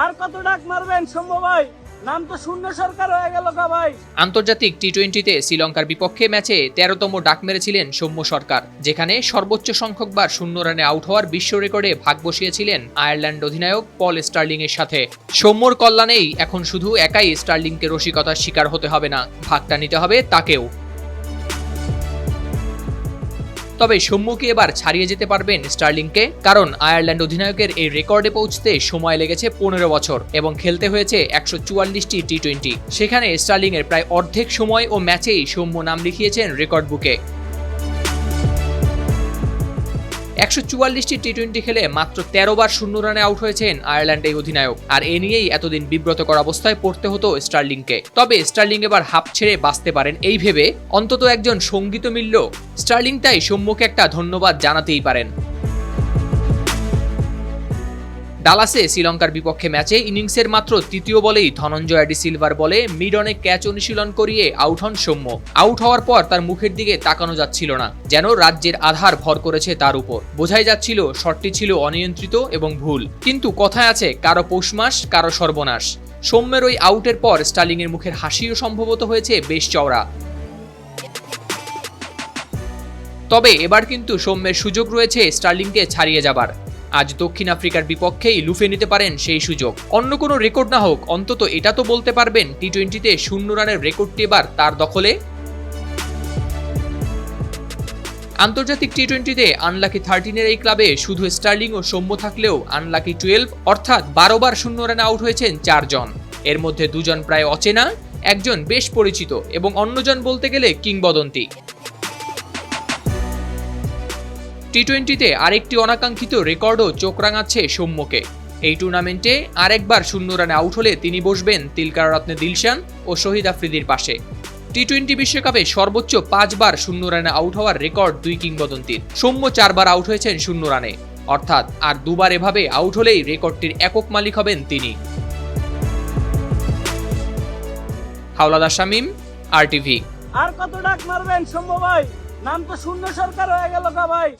আর কত ডাক মারবেন সৌম্য ভাই? নাম তো শূন্য সরকার হয়ে গেল কা ভাই। আন্তর্জাতিক টি-20তে শ্রীলঙ্কার বিপক্ষে ম্যাচে 13তম ডাক মেরেছিলেন সৌম্য সরকার, যেখানে সর্বোচ্চ সংখ্যকবার শূন্য রানে আউট হওয়ার বিশ্ব রেকর্ডে ভাগ বসিয়েছিলেন আয়ারল্যান্ড অধিনায়ক পল স্টার্লিং এর সাথে। সৌম্যর কল্যাণেই এখন শুধু একাই স্টার্লিংকে রসিকতার শিকার হতে হবে না, ভাগটা নিতে হবে তাকেও। তবে সৌম্য কি এবার ছাড়িয়ে যেতে পারবেন স্টার্লিংকে? কারণ আয়ারল্যান্ড অধিনায়কের এই রেকর্ডে পৌঁছতে সময় লেগেছে 15 বছর এবং খেলতে হয়েছে 144টি টি-20। সেখানে স্টার্লিং এর প্রায় অর্ধেক সময় ও ম্যাচেই সৌম্য নাম লিখিয়েছেন রেকর্ড বুকে। 144টি টি-20 খেলে মাত্র 13 বার শূন্য রানে আউট হয়েছেন আয়ারল্যান্ডের অধিনায়ক, আর এ নিয়েই এতদিন বিব্রতকর অবস্থায় পড়তে হতো স্টার্লিংকে। তবে স্টার্লিং এবার হাঁপ ছেড়ে বাঁচতে পারেন এই ভেবে অন্তত একজন সঙ্গী তো মিলল। স্টার্লিং তাই সৌম্যকে একটা ধন্যবাদ জানাতেই পারেন। ডালাসে শ্রীলঙ্কার বিপক্ষে ম্যাচে ইনিংসের মাত্র তৃতীয় বলেই ধনঞ্জয় ডি সিলভার বলে মিড অনে ক্যাচ অনুশীলন করিয়ে আউট হন সৌম্য। আউট হওয়ার পর তার মুখের দিকে তাকানো যাচ্ছিল না, যেন রাজ্যের আধার ভর করেছে তার উপর। বোঝাই যাচ্ছিল শটটি ছিল অনিয়ন্ত্রিত এবং ভুল। কিন্তু কথায় আছে, কারো পৌষ মাস কারো সর্বনাশ। সৌম্যের ওই আউটের পর স্টার্লিং এর মুখের হাসিও সম্ভবত হয়েছে বেশ চওড়া। তবে এবার কিন্তু সৌম্যের সুযোগ রয়েছে স্টার্লিংকে ছাড়িয়ে যাবার। আজ দক্ষিণ আফ্রিকার বিপক্ষেই লুফে নিতে পারেন সেই সুযোগ। অন্য কোনো রেকর্ড না হোক, অন্তত এটা তো বলতে পারবেন টি-20তে শূন্য রানের রেকর্ডটি এবার তার দখলে। আন্তর্জাতিক টি-20তে আনলাকি 13 এই ক্লাবে শুধু স্টার্লিং ও সৌম্য থাকলেও আনলাকি 12 অর্থাৎ 12 বার শূন্য রানে আউট হয়েছেন 4 জন। এর মধ্যে 2 জন প্রায় অচেনা, একজন বেশ পরিচিত এবং অন্যজন বলতে গেলে কিংবদন্তি। টি-20তে আরেকটি অনাকাঙ্ক্ষিত রেকর্ডও চোখ রাঙাচ্ছে সৌম্যকে। এই টুর্নামেন্টে আরেকবার শূন্য রানে আউট হলে তিনি বসবেন তিলকাররত্নে দিলশান ও শহীদ আফ্রিদির পাশে। টি-20 বিশ্বকাপে সর্বোচ্চ 5 বার শূন্য রানে আউট হওয়ার রেকর্ড দুই কিংবদন্তির। সৌম্য 4 বার আউট হয়েছেন শূন্য রানে, অর্থাৎ আর 2 বার এভাবে আউট হলেই রেকর্ডটির একক মালিক হবেন তিনি। হাওলাদার শামীম, RTV। আর কত ডাক মারবেন সৌম্য ভাই? নাম তো শূন্য সরকার হয়ে গেল কা ভাই।